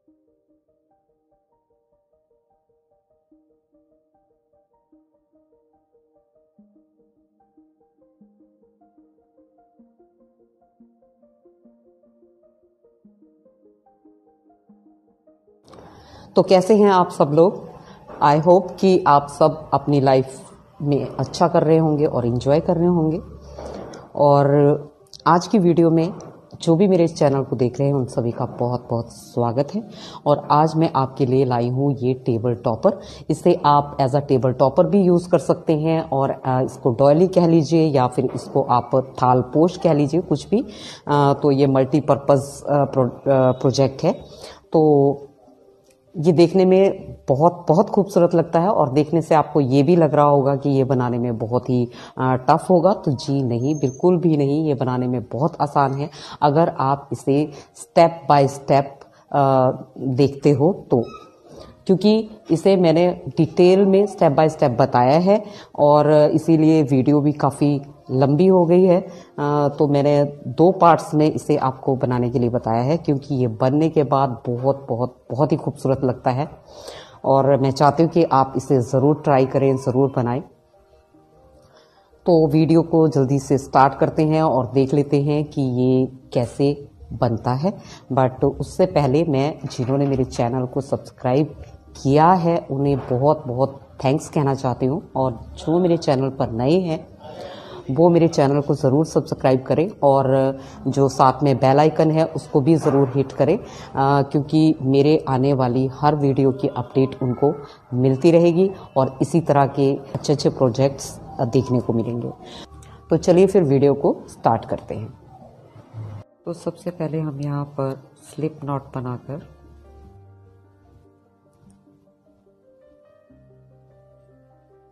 तो कैसे हैं आप सब लोग। आई होप कि आप सब अपनी लाइफ में अच्छा कर रहे होंगे और एंजॉय कर रहे होंगे। और आज की वीडियो में जो भी मेरे इस चैनल को देख रहे हैं उन सभी का बहुत बहुत स्वागत है। और आज मैं आपके लिए लाई हूँ ये टेबल टॉपर। इसे आप एज अ टेबल टॉपर भी यूज़ कर सकते हैं और इसको डॉयली कह लीजिए या फिर इसको आप थाल पोश कह लीजिए, कुछ भी। तो ये मल्टीपर्पज़ प्रोजेक्ट है। तो ये देखने में बहुत बहुत खूबसूरत लगता है और देखने से आपको ये भी लग रहा होगा कि ये बनाने में बहुत ही टफ होगा। तो जी नहीं, बिल्कुल भी नहीं, ये बनाने में बहुत आसान है अगर आप इसे स्टेप बाय स्टेप देखते हो तो। क्योंकि इसे मैंने डिटेल में स्टेप बाय स्टेप बताया है और इसीलिए वीडियो भी काफ़ी लंबी हो गई है। तो मैंने 2 पार्ट्स में इसे आपको बनाने के लिए बताया है, क्योंकि ये बनने के बाद बहुत बहुत बहुत ही खूबसूरत लगता है और मैं चाहती हूँ कि आप इसे ज़रूर ट्राई करें, ज़रूर बनाएं। तो वीडियो को जल्दी से स्टार्ट करते हैं और देख लेते हैं कि ये कैसे बनता है। बट उससे पहले मैं जिन्होंने मेरे चैनल को सब्सक्राइब किया है उन्हें बहुत बहुत थैंक्स कहना चाहती हूँ, और जो मेरे चैनल पर नए हैं वो मेरे चैनल को ज़रूर सब्सक्राइब करें और जो साथ में बेल आइकन है उसको भी ज़रूर हिट करें, क्योंकि मेरे आने वाली हर वीडियो की अपडेट उनको मिलती रहेगी और इसी तरह के अच्छे अच्छे प्रोजेक्ट्स देखने को मिलेंगे। तो चलिए फिर वीडियो को स्टार्ट करते हैं। तो सबसे पहले हम यहाँ पर स्लिप नॉट बनाकर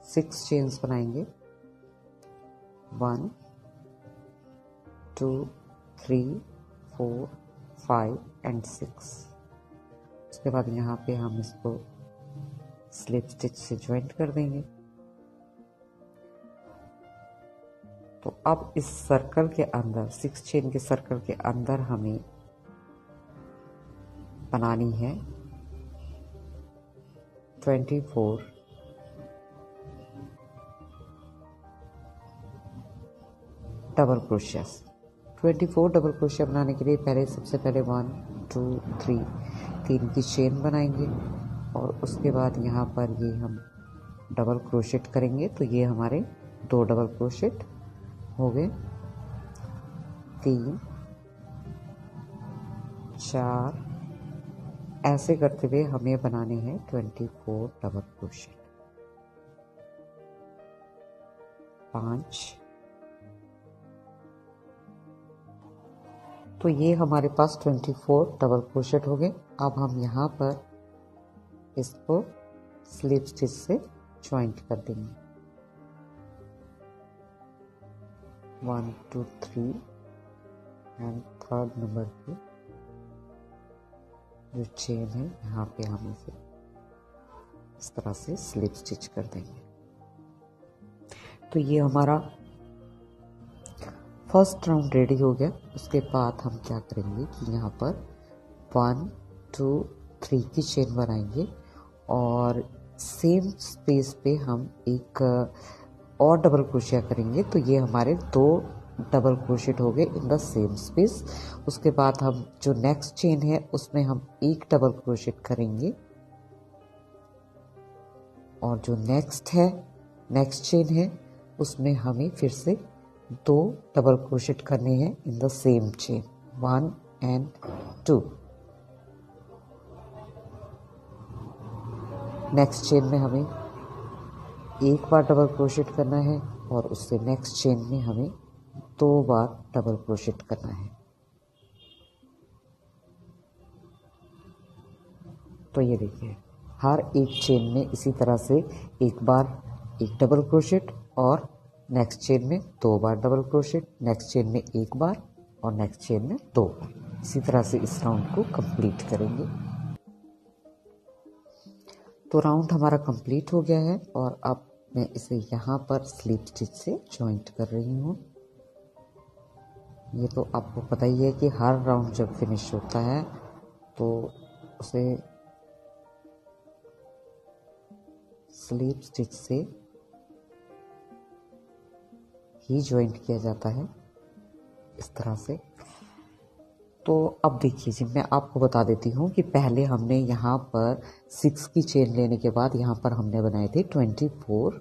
6 चेन्स बनाएंगे। 1 2 3 4 5 एंड 6। उसके बाद यहाँ पे हम इसको स्लिप स्टिच से ज्वाइंट कर देंगे। तो अब इस सर्कल के अंदर 6 चेन के सर्कल के अंदर हमें बनानी है 24 डबल क्रोशिया। 24 डबल क्रोशिया बनाने के लिए सबसे पहले 1 2 3 3 की चेन बनाएंगे और उसके बाद यहाँ पर ये हम डबल क्रोशेट करेंगे। तो ये हमारे 2 डबल क्रोशेट हो गए। 3 4 ऐसे करते हुए हमें बनाने हैं 24 डबल क्रोशेट। 5। तो ये हमारे पास 24 डबल क्रोशेट हो गए। अब हम यहाँ पर इसको स्लिप स्टिच से ज्वाइंट कर देंगे। 1 2 3 एंड थर्ड नंबर की जो चेन है यहाँ पे हम इसे इस तरह से स्लिप स्टिच कर देंगे। तो ये हमारा फर्स्ट राउंड रेडी हो गया। उसके बाद हम क्या करेंगे कि यहाँ पर 1 2 3 की चेन बनाएंगे और सेम स्पेस पे हम एक और डबल क्रोशिया करेंगे। तो ये हमारे 2 डबल क्रोशेट हो गए इन द सेम स्पेस। उसके बाद हम जो नेक्स्ट चेन है उसमें हम एक डबल क्रोशेट करेंगे और जो नेक्स्ट चेन है उसमें हमें फिर से 2 डबल क्रोशेट करने हैं in the same chain 1 and 2। Next chain में हमें एक बार डबल क्रोशेट करना है और उससे नेक्स्ट चेन में हमें 2 बार डबल क्रोशेट करना है। तो ये देखिए हर एक चेन में इसी तरह से एक बार एक डबल क्रोशेट और नेक्स्ट चेन में 2 बार डबल क्रोशेट, नेक्स्ट चेन में एक बार और नेक्स्ट चेन में 2 बार। इसी तरह से इस राउंड को कंप्लीट करेंगे। तो राउंड हमारा कंप्लीट हो गया है और अब मैं इसे यहाँ पर स्लिप स्टिच से ज्वाइंट कर रही हूँ। ये तो आपको पता ही है कि हर राउंड जब फिनिश होता है तो उसे स्लीप स्टिच से ही ज्वाइंट किया जाता है, इस तरह से। तो अब देखिए जी, मैं आपको बता देती हूँ कि पहले हमने यहाँ पर 6 की चेन लेने के बाद यहाँ पर हमने बनाए थे 24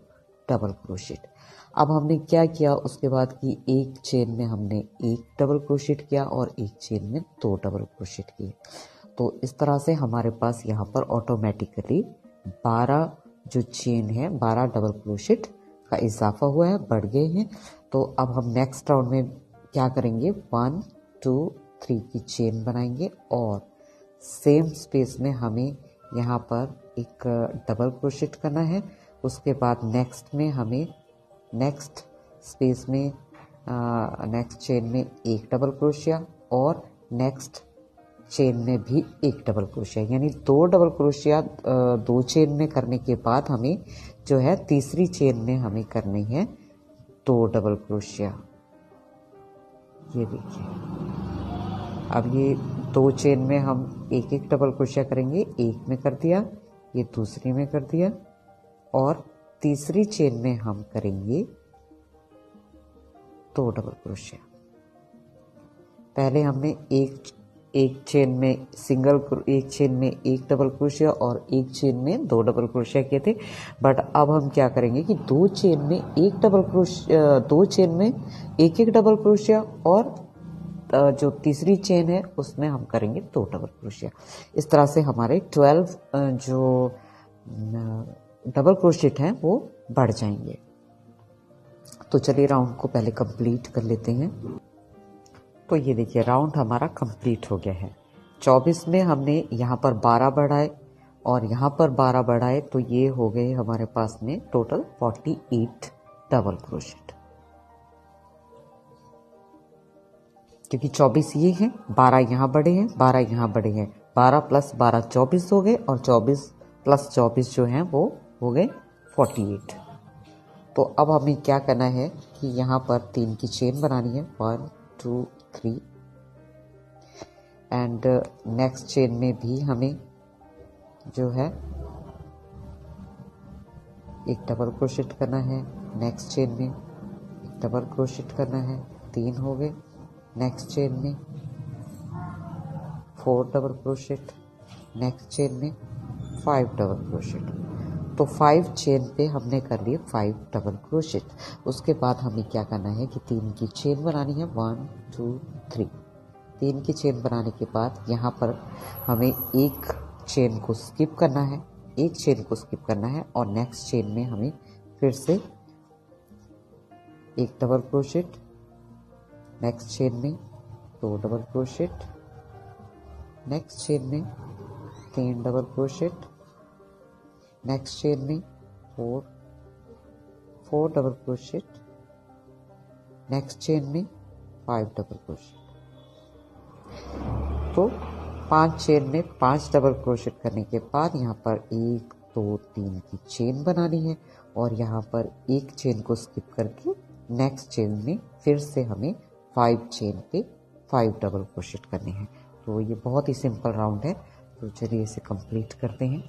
डबल क्रोशेट। अब हमने क्या किया उसके बाद कि एक चेन में हमने एक डबल क्रोशेट किया और एक चेन में 2 डबल क्रोशेट किए। तो इस तरह से हमारे पास यहाँ पर ऑटोमेटिकली 12 जो चेन है 12 डबल क्रोशेट का इजाफा हुआ है, बढ़ गए हैं। तो अब हम नेक्स्ट राउंड में क्या करेंगे, 1 2 3 की चेन बनाएंगे और सेम स्पेस में हमें यहाँ पर एक डबल क्रोशेट करना है। उसके बाद नेक्स्ट में हमें नेक्स्ट स्पेस में नेक्स्ट चेन में एक डबल क्रोशिया और नेक्स्ट चेन में भी एक डबल क्रोशिया, यानी 2 डबल क्रोशिया 2 चेन में करने के बाद हमें जो है तीसरी चेन में हमें करनी है 2 डबल क्रोशिया। ये देखिए, अब ये 2 चेन में हम एक एक डबल क्रोशिया करेंगे, एक में कर दिया, ये दूसरी में कर दिया और तीसरी चेन में हम करेंगे 2 डबल क्रोशिया। पहले हमने एक चेन में एक चेन में एक डबल क्रोशिया और एक चेन में 2 डबल क्रोशिया किए थे, बट अब हम क्या करेंगे कि 2 चेन में एक डबल क्रोशिया, 2 चेन में एक एक डबल क्रोशिया और जो तीसरी चेन है उसमें हम करेंगे 2 डबल क्रोशिया। इस तरह से हमारे 12 जो डबल क्रोशेट हैं वो बढ़ जाएंगे। तो चलिए राउंड को पहले कंप्लीट कर लेते हैं। तो ये देखिए, राउंड हमारा कंप्लीट हो गया है। 24 में हमने यहाँ पर 12 बढ़ाए और यहाँ पर 12 बढ़ाए, तो ये हो गए हमारे पास में टोटल 48 डबल क्रोशेट, क्योंकि 24 ये हैं, 12 यहाँ बढ़े हैं, 12 यहाँ बढ़े हैं, 12 + 12 24 हो गए और 24 + 24 जो हैं वो हो गए 48। तो अब हमें क्या करना है कि यहाँ पर 3 की चेन बनानी है, 1 2 3 एंड नेक्स्ट चेन में भी हमें जो है एक डबल क्रोशेट करना है, नेक्स्ट चेन में एक डबल क्रोशेट करना है, 3 हो गए, नेक्स्ट चेन में 4 डबल क्रोशेट, नेक्स्ट चेन में 5 डबल क्रोशेट। तो 5 चेन पे हमने कर लिए 5 डबल क्रोशेट। उसके बाद हमें क्या करना है कि 3 की चेन बनानी है, 1 2 3। 3 की चेन बनाने के बाद यहाँ पर हमें एक चेन को स्किप करना है, एक चेन को स्किप करना है और नेक्स्ट चेन में हमें फिर से एक डबल क्रोशेट, नेक्स्ट चेन में 2 डबल क्रोशेट, नेक्स्ट चेन में 3 डबल क्रोशेट, नेक्स्ट चेन में 4 डबल क्रोशेट, नेक्स्ट चेन में 5 डबल क्रोशेट। तो 5 चेन में 5 डबल क्रोशेट करने के बाद यहाँ पर 1 2 3 की चेन बनानी है और यहाँ पर एक चेन को स्किप करके नेक्स्ट चेन में फिर से हमें 5 चेन पे 5 डबल क्रोशेट करने हैं। तो ये बहुत ही सिंपल राउंड है। तो चलिए इसे कंप्लीट करते हैं।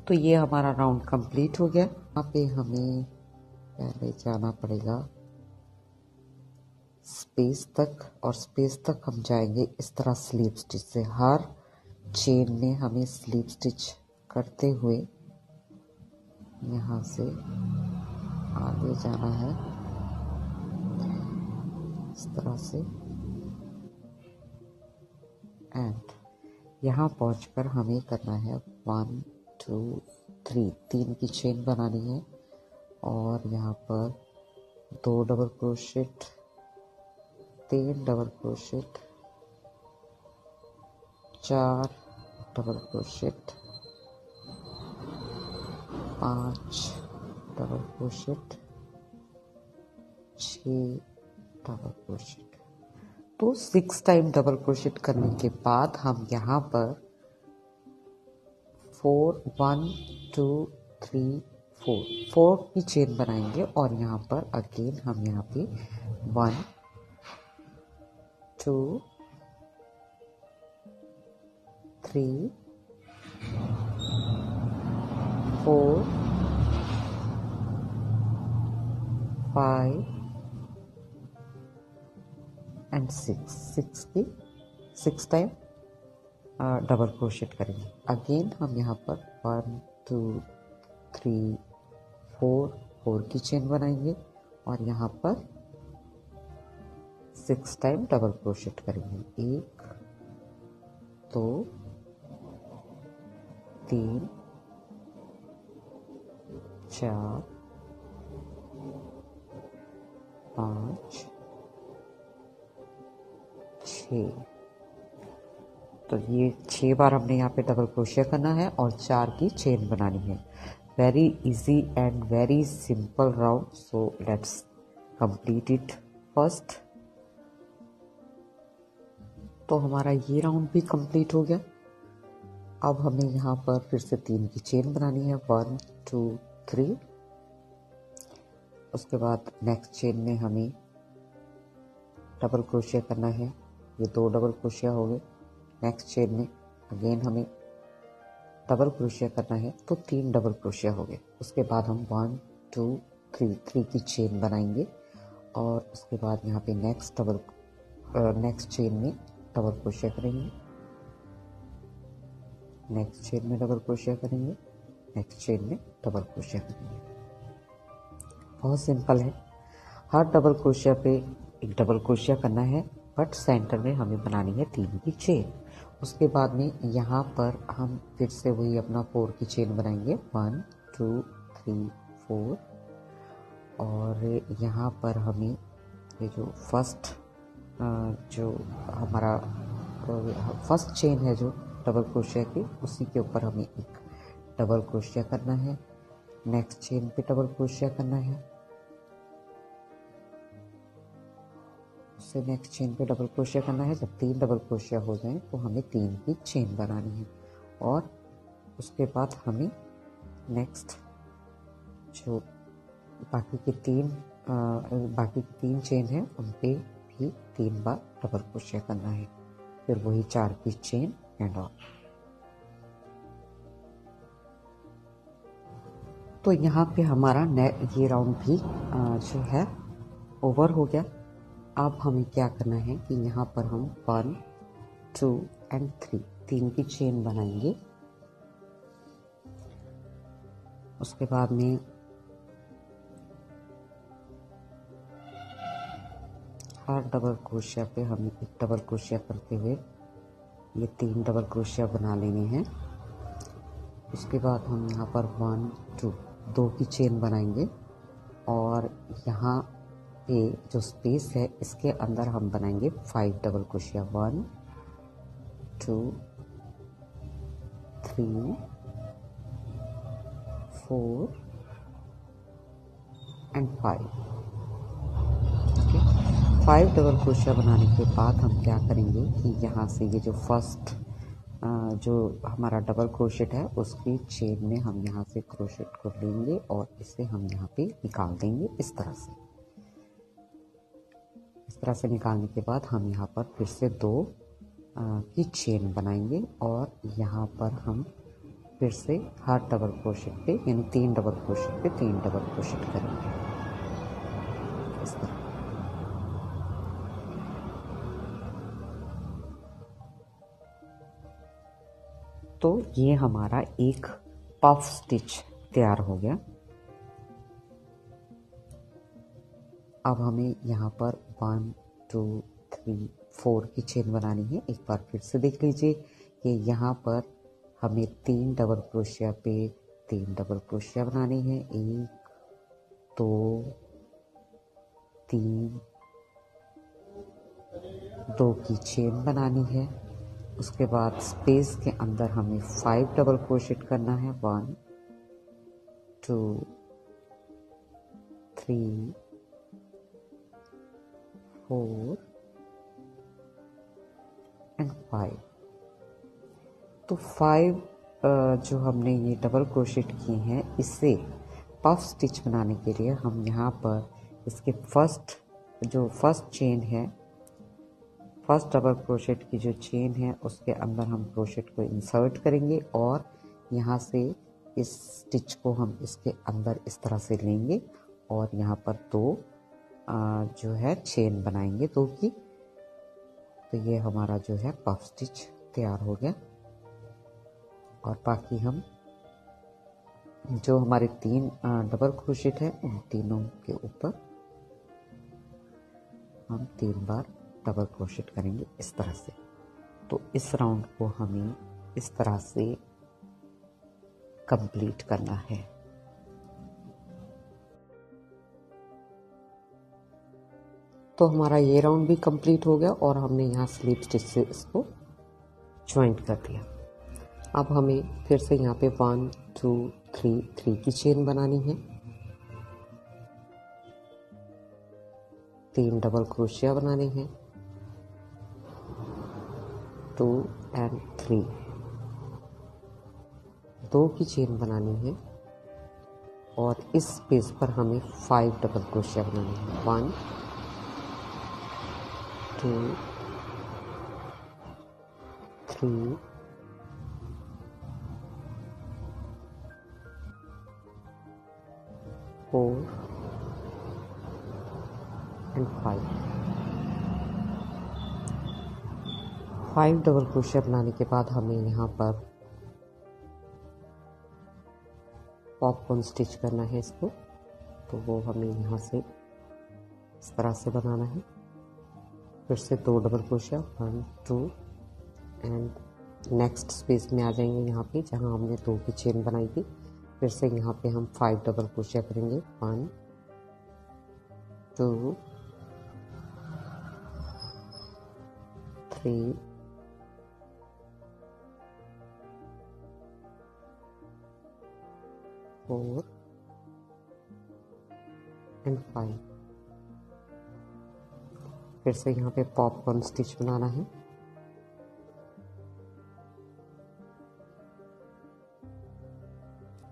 तो ये हमारा राउंड कंप्लीट हो गया। यहाँ पे हमें पहले जाना पड़ेगा स्पेस तक और स्पेस तक हम जाएंगे इस तरह स्लीप स्टिच से। हर चेन में हमें स्लीप स्टिच करते हुए यहाँ से आगे जाना है इस तरह से एंड यहाँ पहुंचकर हमें करना है 1 2 3 3 की चेन बनानी है और यहाँ पर 2 double crochet, 3 double crochet, 4 double crochet, 5 double crochet, 6 double crochet. तो 6 टाइम डबल क्रोशेट करने के बाद हम यहाँ पर 4 1 2 3 4 की चेन बनाएंगे और यहाँ पर अगेन हम यहाँ पे 1 2 3 4 5 एंड 6 की 6 टाइम डबल क्रोशेट करेंगे। अगेन हम यहाँ पर 1 2 3 4 की चेन बनाएंगे और यहाँ पर 6 टाइम डबल क्रोशेट करेंगे। 1 2 3 4 5 6। तो ये 6 बार हमने यहाँ पे डबल क्रोशिया करना है और 4 की चेन बनानी है। Very easy and very simple round, so let's complete it first. तो हमारा ये राउंड भी कंप्लीट हो गया। अब हमें यहाँ पर फिर से 3 की चेन बनानी है, 1 2 3। उसके बाद नेक्स्ट चेन में हमें डबल क्रोशिया करना है। ये 2 डबल क्रोशिया हो गए। नेक्स्ट चेन में अगेन हमें डबल क्रोशिया करना है, तो 3 डबल क्रोशिया हो गए। उसके बाद हम 1 2 3 की चेन बनाएंगे और उसके बाद यहाँ पे नेक्स्ट चेन में डबल क्रोशिया करेंगे, नेक्स्ट चेन में डबल क्रोशिया करेंगे, नेक्स्ट चेन में डबल क्रोशिया करेंगे। बहुत सिंपल है। हर डबल क्रोशिया पे एक डबल क्रोशिया करना है, बट सेंटर में हमें बनानी है 3 की चेन। उसके बाद में यहाँ पर हम फिर से वही अपना 4 की चेन बनाएंगे, 1 2 3 4। और यहाँ पर हमें ये जो हमारा फर्स्ट चेन है जो डबल क्रोशिया की, उसी के ऊपर हमें एक डबल क्रोशिया करना है। नेक्स्ट चेन पे डबल क्रोशिया करना है, उससे नेक्स्ट चेन पे डबल क्रोशिया करना है। जब 3 डबल क्रोशिया हो जाए तो हमें 3 की चेन बनानी है और उसके बाद हमें नेक्स्ट जो बाकी की 3 चेन है उन पे भी 3 बार डबल क्रोशिया करना है, फिर वही 4 की चेन एंड ऑल। तो यहाँ पे हमारा ये राउंड भी जो है ओवर हो गया। अब हमें क्या करना है कि यहाँ पर हम 1 2 एंड 3 की चेन बनाएंगे। उसके बाद में हर डबल क्रोशिया पे हमें एक डबल क्रोशिया करते हुए ये 3 डबल क्रोशिया बना लेने हैं। उसके बाद हम यहाँ पर 1 2 की चेन बनाएंगे और यहाँ पे जो स्पेस है इसके अंदर हम बनाएंगे 5 double crochet, 1 2 3 4 and 5। Okay, 5 double crochet बनाने के बाद हम क्या करेंगे कि यहाँ से ये जो फर्स्ट जो हमारा डबल क्रोशेट है उसकी चेन में हम यहाँ से क्रोशेट को लेंगे और इसे हम यहाँ पे निकाल देंगे। इस तरह से निकालने के बाद हम यहाँ पर फिर से 2 की चेन बनाएंगे और यहाँ पर हम फिर से हर डबल क्रोशेट पे यानी 3 डबल क्रोशेट पे 3 डबल क्रोशेट करेंगे इस तरह। तो ये हमारा एक पफ स्टिच तैयार हो गया। अब हमें यहाँ पर 1 2 3 4 की चेन बनानी है। एक बार फिर से देख लीजिए कि यहाँ पर हमें 3 डबल क्रोशिया पे 3 डबल क्रोशिया बनानी है। 1 2 3 2 की चेन बनानी है। उसके बाद स्पेस के अंदर हमें 5 डबल क्रोशेट करना है। 1 2 3 4 एंड 5। तो 5 जो हमने ये डबल क्रोशेट किए हैं, इससे पफ स्टिच बनाने के लिए हम यहाँ पर इसके फर्स्ट चेन है फर्स्ट डबल क्रोशेट की जो चेन है उसके अंदर हम क्रोशेट को इंसर्ट करेंगे और यहाँ से इस स्टिच को हम इसके अंदर इस तरह से लेंगे और यहाँ पर दो जो है चेन बनाएंगे दो की। तो ये हमारा जो है पफ स्टिच तैयार हो गया। और बाकी हम जो हमारे तीन डबल क्रोशेट है उन तीनों के ऊपर हम 3 बार डबल क्रोशेट करेंगे इस तरह से। तो इस राउंड को हमें इस तरह से कंप्लीट करना है। तो हमारा ये राउंड भी कंप्लीट हो गया और हमने यहाँ स्लीप स्टिच से इसको ज्वाइंट कर दिया। अब हमें फिर से यहाँ पे 1 2 3 की चेन बनानी है, 3 डबल क्रोशिया बनाने हैं, 2 and 3, 2 की चेन बनानी है और इस स्पेस पर हमें 5 डबल क्रोशिया बनानी है। 1 2 3 4 and 5 डबल क्रोशिया बनाने के बाद हमें यहाँ पर पॉपकॉर्न स्टिच करना है इसको। तो वो हमें यहाँ से इस तरह से बनाना है। फिर से 2 double crochet 1 2 and next space में आ जाएंगे यहाँ पे जहाँ हमने 2 की चेन बनाई थी। फिर से यहाँ पे हम 5 डबल क्रोशिया करेंगे 1 2 3 4 and 5। फिर से यहाँ पे पॉपकॉर्न स्टिच बनाना है।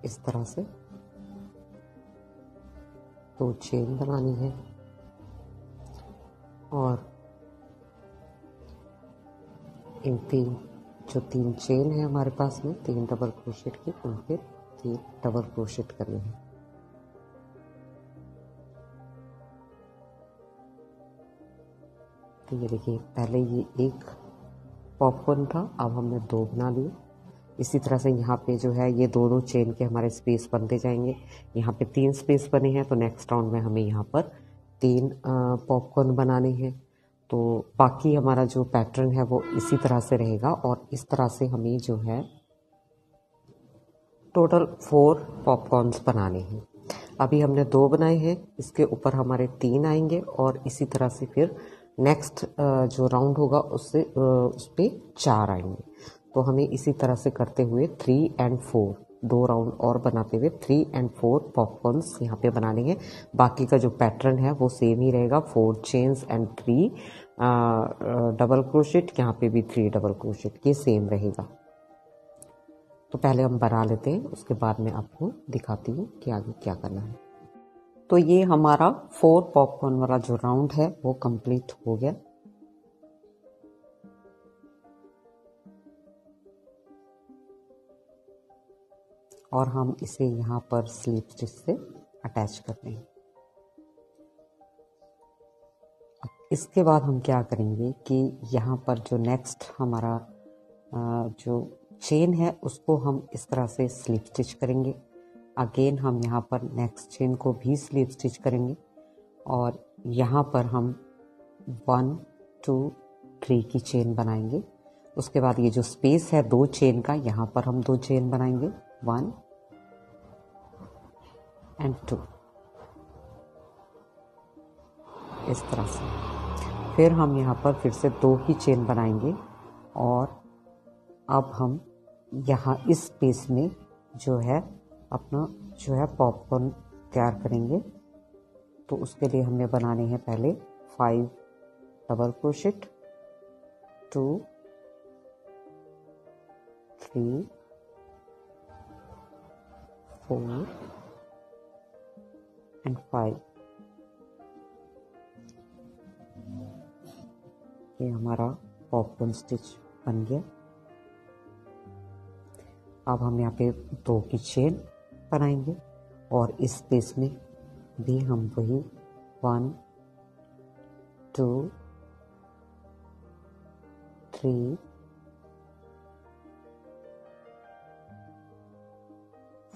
इस तरह से 2 चेन बनानी है और इन 3 चेन है हमारे पास में 3 डबल क्रोशेट की, उन पे 3 डबल क्रोशेट करने हैं। तो ये देखिए पहले ये एक पॉपकॉर्न था, अब हमने 2 बना लिए। इसी तरह से यहाँ पे जो है ये 2 चेन के हमारे स्पेस बनते जाएंगे। यहाँ पे 3 स्पेस बने हैं तो नेक्स्ट राउंड में हमें यहाँ पर 3 पॉपकॉर्न बनाने हैं। तो बाकी हमारा जो पैटर्न है वो इसी तरह से रहेगा और इस तरह से हमें जो है टोटल 4 पॉपकॉर्न्स बनाने हैं। अभी हमने 2 बनाए हैं, इसके ऊपर हमारे 3 आएंगे और इसी तरह से फिर नेक्स्ट जो राउंड होगा उससे उस पर 4 आएंगे। तो हमें इसी तरह से करते हुए 3 and 4 2 राउंड और बनाते हुए 3 and 4 पॉपकॉर्न्स यहाँ पे बनाने हैं। बाकी का जो पैटर्न है वो सेम ही रहेगा, 4 चेन्स एंड 3 डबल क्रोशेट। यहाँ पे भी 3 डबल क्रोशेट, ये सेम रहेगा। तो पहले हम बना लेते हैं, उसके बाद मैं आपको दिखाती हूँ कि आगे क्या करना है। तो ये हमारा 4 पॉपकॉर्न वाला जो राउंड है वो कंप्लीट हो गया। और हम इसे यहाँ पर स्लीप स्टिच से अटैच करते हैं। इसके बाद हम क्या करेंगे कि यहाँ पर जो नेक्स्ट हमारा जो चेन है उसको हम इस तरह से स्लीप स्टिच करेंगे। अगेन हम यहाँ पर नेक्स्ट चेन को भी स्लीप स्टिच करेंगे और यहाँ पर हम 1 2 3 की चेन बनाएंगे। उसके बाद ये जो स्पेस है 2 चेन का, यहाँ पर हम 2 चेन बनाएंगे 1 and 2 इस तरह से। फिर हम यहाँ पर फिर से 2 की चेन बनाएंगे और अब हम यहाँ इस स्पेस में जो है अपना जो है पॉपकॉर्न तैयार करेंगे। तो उसके लिए हमें बनाने हैं पहले 5 डबल क्रोशेट 2 3 4 and 5। ये हमारा पॉपकॉर्न स्टिच बन गया। अब हम यहाँ पे 2 की चेन बनाएंगे और इस स्पेस में भी हम वही 1 2 3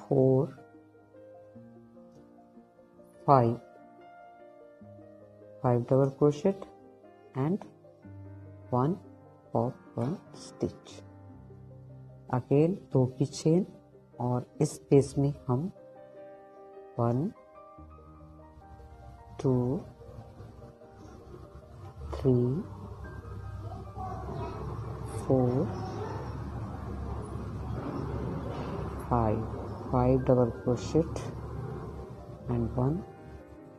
4 5 double crochet and 1 popcorn stitch. Again 2 की चेन और इस स्पेस में हम 1 2 3 4 5 double crochet and 1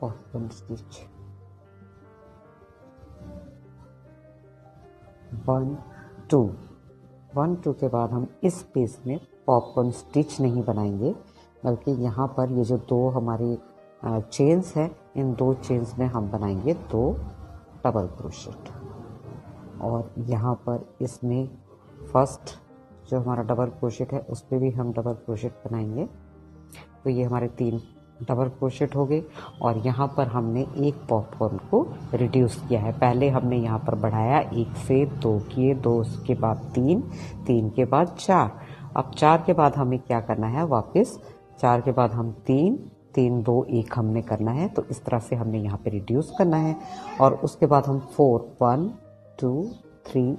popcorn stitch. 1 2 के बाद हम इस स्पेस में पॉपकॉर्न स्टिच नहीं बनाएंगे, बल्कि यहाँ पर ये जो 2 हमारी चेन्स है, इन 2 चेन्स में हम बनाएंगे 2 डबल क्रोशेट। और यहाँ पर इसमें फर्स्ट जो हमारा डबल क्रोशेट है उस पर भी हम डबल क्रोशेट बनाएंगे। तो ये हमारे 3 डबल क्रोशेट हो गए और यहाँ पर हमने एक पॉपकॉर्न को रिड्यूस किया है। पहले हमने यहाँ पर बढ़ाया 1 से 2 किए, 2 के बाद 3 के बाद 4। अब 4 के बाद हमें क्या करना है, वापस 4 के बाद हम 3 2 1 हमने करना है। तो इस तरह से हमने यहाँ पे रिड्यूस करना है और उसके बाद हम 1 2 3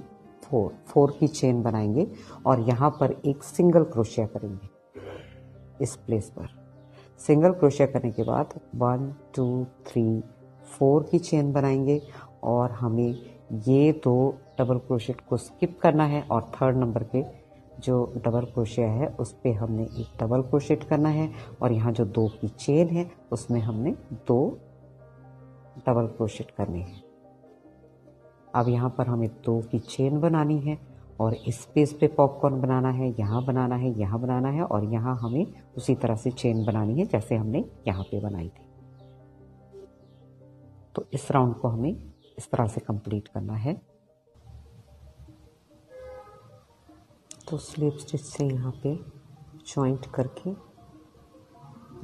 4 की चेन बनाएंगे और यहाँ पर एक सिंगल क्रोशिया करेंगे। इस प्लेस पर सिंगल क्रोशिया करने के बाद 1 2 3 4 की चेन बनाएंगे और हमें ये 2 डबल क्रोशेट को स्किप करना है और 3rd नंबर के जो डबल क्रोशिया है उस पे हमने एक डबल क्रोशेट करना है और यहाँ जो 2 की चेन है उसमें हमने 2 डबल क्रोशेट करने हैं। अब यहाँ पर हमें 2 की चेन बनानी है और इस स्पेस पे पॉपकॉर्न बनाना है, यहाँ बनाना है, यहाँ बनाना है और यहाँ हमें उसी तरह से चेन बनानी है जैसे हमने यहाँ पे बनाई थी। तो इस राउंड को हमें इस तरह से कंप्लीट करना है। तो स्लिप स्टिच से यहाँ पे जॉइंट करके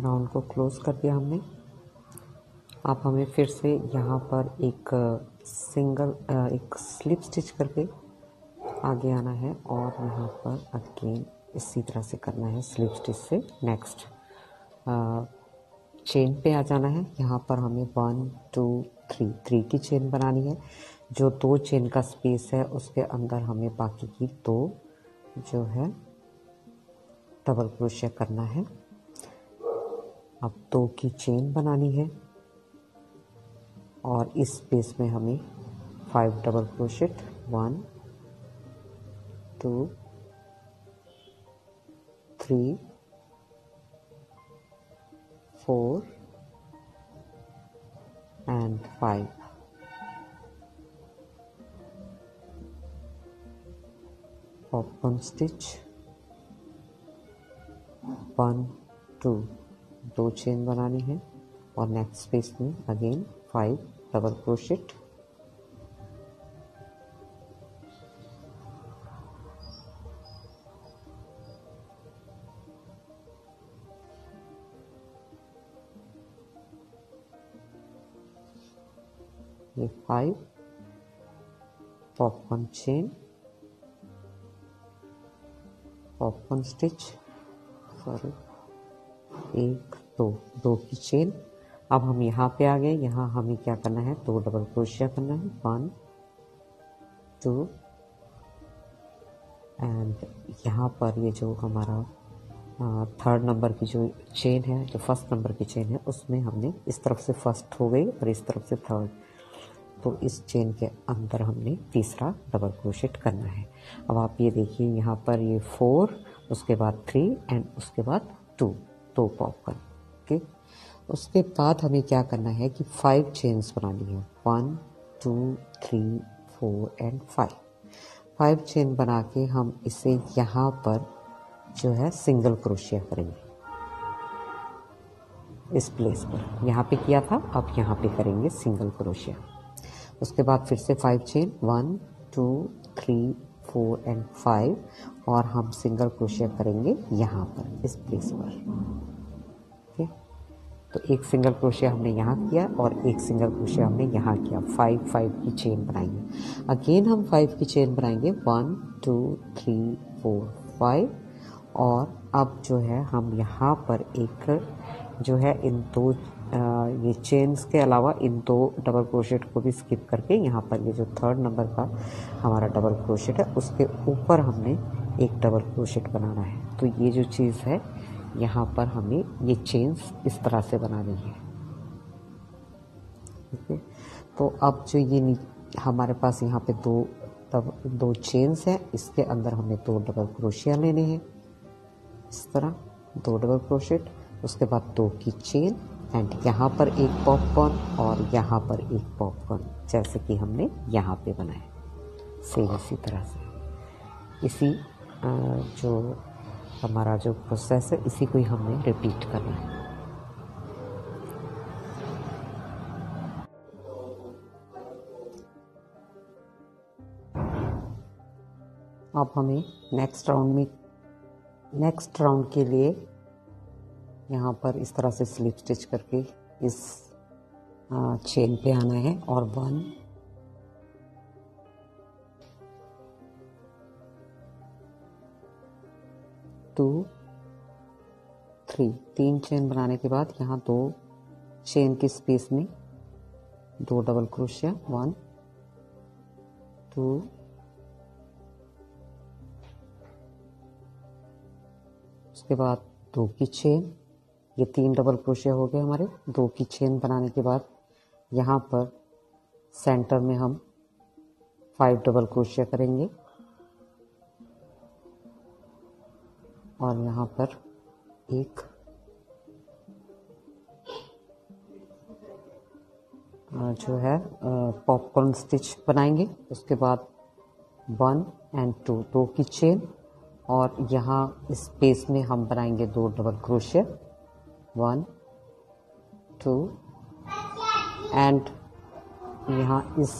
राउंड को क्लोज कर दिया हमने। अब हमें फिर से यहाँ पर एक स्लिप स्टिच करके आगे आना है और यहाँ पर अगेन इसी तरह से करना है। स्लिप स्टिच से नेक्स्ट चेन पे आ जाना है। यहाँ पर हमें 1 2 3 की चेन बनानी है। जो 2 चेन का स्पेस है उसके अंदर हमें बाकी की 2 जो है डबल क्रोशिया करना है। अब 2 की चेन बनानी है और इस स्पेस में हमें 5 double crochet 1 2 3 4 and 5 popcorn stitch 1 2 chain बनानी है और नेक्स्ट स्पेस में अगेन 5 डबल क्रोशेट ये 5 पॉपकॉर्न चेन पॉपकॉर्न स्टिच 1 2 की चेन। अब हम यहाँ पे आ गए। यहाँ हमें क्या करना है, 2 डबल क्रोशिया करना है 1 2 एंड यहाँ पर ये जो हमारा 3rd नंबर की जो चेन है, जो 1st नंबर की चेन है, उसमें हमने इस तरफ से 1st हो गई और इस तरफ से 3rd, तो इस चेन के अंदर हमने तीसरा डबल क्रोशेट करना है। अब आप ये देखिए यहाँ पर ये 4, उसके बाद 3 एंड उसके बाद 2 पॉपकॉर्न। ओके, उसके बाद हमें क्या करना है कि 5 चेन्स बनानी है 1 2 3 4 एंड 5 चेन बना के हम इसे यहाँ पर जो है सिंगल क्रोशिया करेंगे। इस प्लेस पर यहाँ पे किया था, अब यहाँ पे करेंगे सिंगल क्रोशिया। उसके बाद फिर से 5 चेन 1 2 3 4 एंड 5 और हम सिंगल क्रोशिया करेंगे यहाँ पर इस प्लेस पर। ओके, तो एक सिंगल क्रोशिया हमने यहाँ किया और एक सिंगल क्रोशिया हमने यहाँ किया। 5 की चेन बनाएंगे। अगेन हम 5 की चेन बनाएंगे 1 2 3 4 5 और अब जो है हम यहाँ पर एक जो है इन दो ये चेन्स के अलावा इन दो डबल क्रोशेट को भी स्किप करके यहाँ पर ये जो थर्ड नंबर का हमारा डबल क्रोशेट है उसके ऊपर हमने एक डबल क्रोशेट बनाना है। तो ये जो चीज़ है यहाँ पर हमें ये चेन्स इस तरह से बनानी है। ओके, तो अब जो ये हमारे पास यहाँ पे दो चेन्स हैं, इसके अंदर हमें 2 डबल क्रोशिया लेने हैं। इस तरह 2 डबल क्रोशेट, उसके बाद 2 की चेन एंड यहाँ पर एक पॉपकॉर्न और यहाँ पर एक पॉपकॉर्न, जैसे कि हमने यहाँ पे बनाया। सेम इसी तरह से इसी जो हमारा जो प्रोसेस है इसी को ही हमने रिपीट करना है। अब हमें नेक्स्ट राउंड के लिए यहाँ पर इस तरह से स्लिप स्टिच करके इस चेन पे आना है और 1 2 3 चेन बनाने के बाद यहाँ 2 चेन के स्पेस में 2 डबल क्रोशिया 1 2 उसके बाद 2 की चेन, ये 3 डबल क्रोशिया हो गए हमारे। 2 की चेन बनाने के बाद यहाँ पर सेंटर में हम 5 डबल क्रोशिया करेंगे और यहाँ पर एक जो है पॉपकॉर्न स्टिच बनाएंगे। उसके बाद 1 एंड 2 की चेन और यहाँ इस स्पेस में हम बनाएंगे 2 डबल क्रोशिया 1 2 एंड यहाँ इस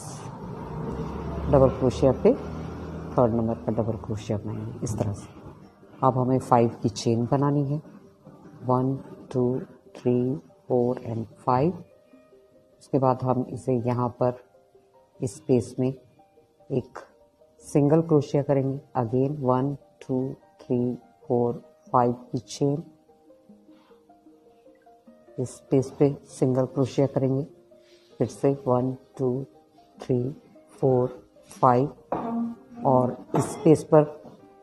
डबल क्रोशिया पे थर्ड नंबर का डबल क्रोशिया बनाएंगे इस तरह से। अब हमें 5 की चेन बनानी है 1 2 3 4 एंड 5। उसके बाद हम इसे यहाँ पर इस स्पेस में एक सिंगल क्रोशिया करेंगे। अगेन 1 2 3 4 5 की चेन, इस स्पेस पे सिंगल क्रोशिया करेंगे। फिर से 1 2 3 4 5 और इस स्पेस पर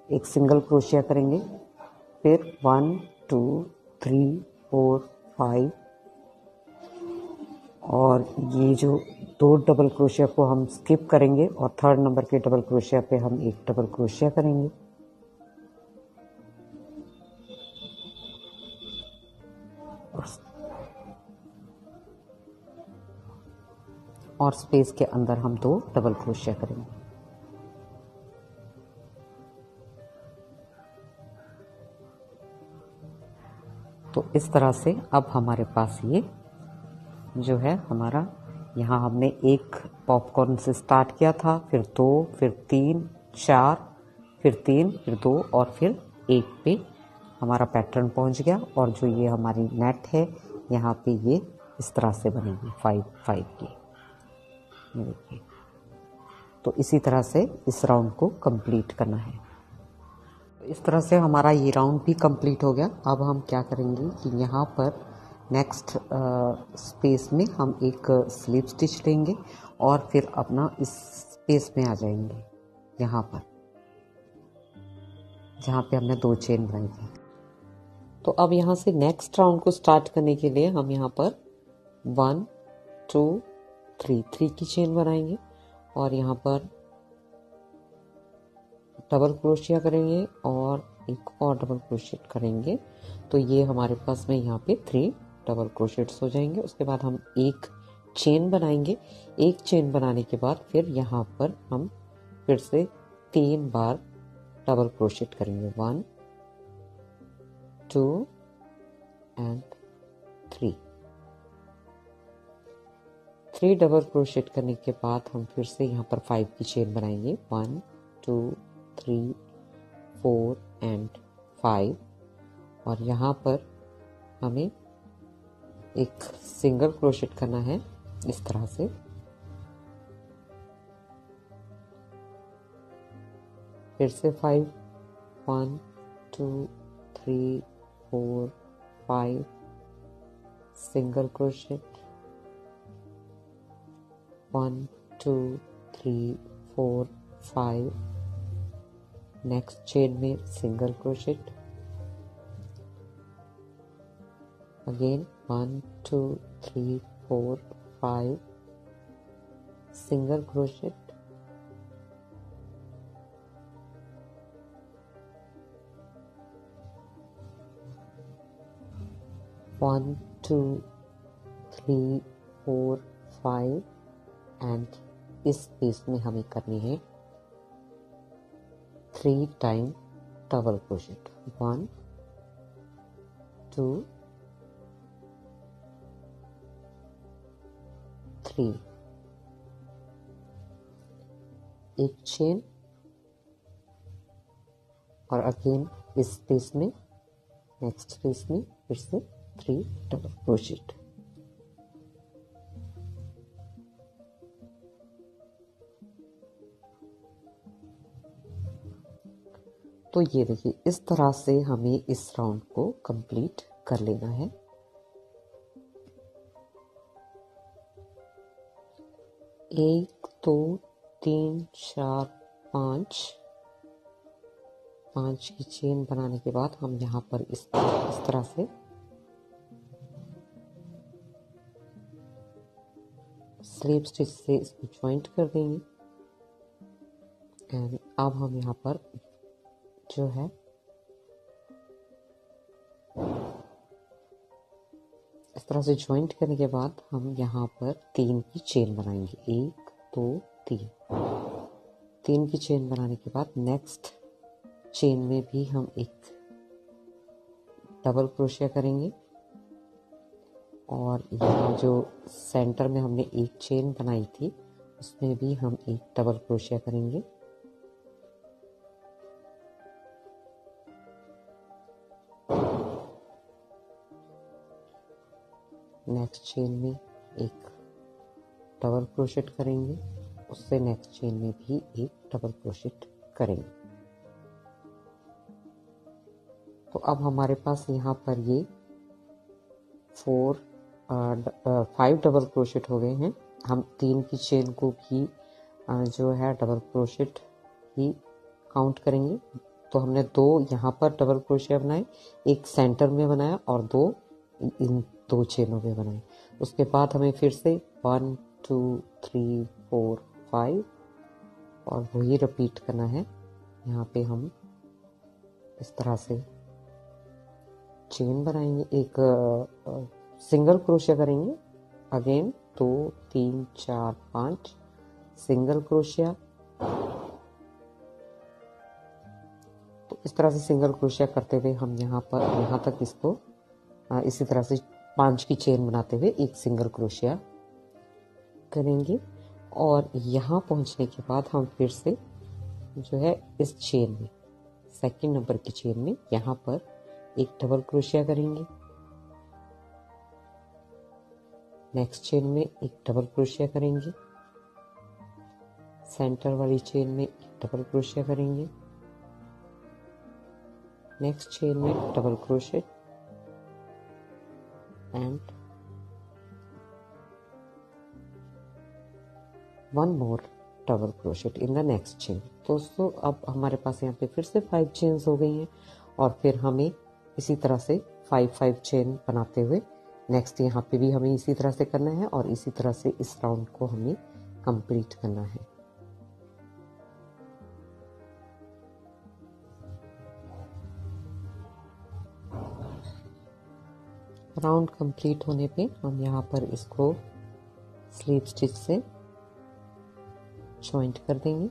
एक सिंगल क्रोशिया करेंगे। फिर 1 2 3 4 5 और ये जो 2 डबल क्रोशिया को हम स्किप करेंगे और थर्ड नंबर के डबल क्रोशिया पे हम एक डबल क्रोशिया करेंगे। और स्पेस के अंदर हम 2 डबल क्रोशिया करेंगे। तो इस तरह से अब हमारे पास ये जो है हमारा, यहाँ हमने एक पॉपकॉर्न से स्टार्ट किया था, फिर 2 फिर 3 4 फिर 3 फिर 2 और फिर 1 पे हमारा पैटर्न पहुंच गया। और जो ये हमारी नेट है यहाँ पे ये इस तरह से बनेगी 5 5 की। ये देखिए, तो इसी तरह से इस राउंड को कंप्लीट करना है। इस तरह से हमारा ये राउंड भी कंप्लीट हो गया। अब हम क्या करेंगे कि यहाँ पर नेक्स्ट स्पेस में हम एक स्लिप स्टिच लेंगे और फिर अपना इस स्पेस में आ जाएंगे, यहाँ पर जहाँ पे हमने 2 चेन बनाई थी। तो अब यहाँ से नेक्स्ट राउंड को स्टार्ट करने के लिए हम यहाँ पर 1 2 3 की चेन बनाएंगे और यहाँ पर डबल क्रोशिया करेंगे और एक और डबल क्रोशिया करेंगे। तो ये हमारे पास में यहाँ पे 3 डबल क्रोशियट्स हो जाएंगे। उसके बाद हम एक चेन बनाएंगे। एक चेन बनाने के बाद फिर यहाँ पर हम फिर से 3 बार डबल क्रोशियट करेंगे। 1 2 एंड 3 3 डबल क्रोशेट करने के बाद हम फिर से यहाँ पर 5 की चेन बनाएंगे। 1 2 3 4 एंड 5 और यहाँ पर हमें एक सिंगल क्रोशेट करना है इस तरह से। फिर से 5 1 2 3 4 5 सिंगल क्रोशेट 1 2 3 4 5 नेक्स्ट चेन में single crochet again 1 2 3 4 5 single crochet 1 2 3 4 5 and इस स्पेस में हमें करनी है 3 टाइम डबल क्रोशेट। 1 2 3 एक चेन और अगेन इस स्पेस में नेक्स्ट स्पेस में फिर से 3 डबल क्रोशेट। तो ये देखिए इस तरह से हमें इस राउंड को कंप्लीट कर लेना है। एक दो तीन चार पांच की चेन बनाने के बाद हम यहाँ पर इस तरह से स्लीप स्टिच से इसको ज्वाइंट कर देंगे। एंड अब हम यहाँ पर जो है इस तरह से ज्वाइंट करने के बाद हम यहाँ पर 3 की चेन बनाएंगे। 1 2 3 की चेन बनाने के बाद नेक्स्ट चेन में भी हम एक डबल क्रोशिया करेंगे और यहाँ जो सेंटर में हमने एक चेन बनाई थी उसमें भी हम एक डबल क्रोशिया करेंगे। नेक्स्ट चेन में एक डबल क्रोशेट करेंगे, उससे नेक्स्ट चेन में भी एक डबल क्रोशेट करेंगे। तो अब हमारे पास यहाँ पर ये 5 डबल क्रोशेट हो गए हैं। हम 3 की चेन को भी जो है डबल क्रोशेट ही काउंट करेंगे। तो हमने 2 यहाँ पर डबल क्रोशिया बनाए, एक सेंटर में बनाया और 2 इन 2 चेनों में बनाए। उसके बाद हमें फिर से 1 2 3 4 5 और वही रिपीट करना है। यहाँ पे हम इस तरह से चेन बनाएंगे, एक सिंगल क्रोशिया करेंगे। Again 2 3 4 5 single crochet. तो इस तरह से सिंगल क्रोशिया करते हुए हम यहाँ तक इसको इसी तरह से 5 की चेन बनाते हुए एक सिंगल क्रोशिया करेंगे। और यहाँ पहुँचने के बाद हम फिर से जो है इस चेन में सेकंड नंबर की चेन में यहाँ पर एक डबल क्रोशिया करेंगे। नेक्स्ट चेन में एक डबल क्रोशिया करेंगे। सेंटर वाली चेन में एक डबल क्रोशिया करेंगे। नेक्स्ट चेन में double crochet and 1 more double crochet in the next chain। दोस्तों अब हमारे पास यहाँ पे फिर से 5 चेन्स हो गई हैं और फिर हमें इसी तरह से 5 चेन बनाते हुए नेक्स्ट यहाँ पे भी हमें इसी तरह से करना है और इसी तरह से इस राउंड को हमें कंप्लीट करना है। राउंड कंप्लीट होने पे हम यहाँ पर इसको स्लीप स्टिच से ज्वाइंट कर देंगे।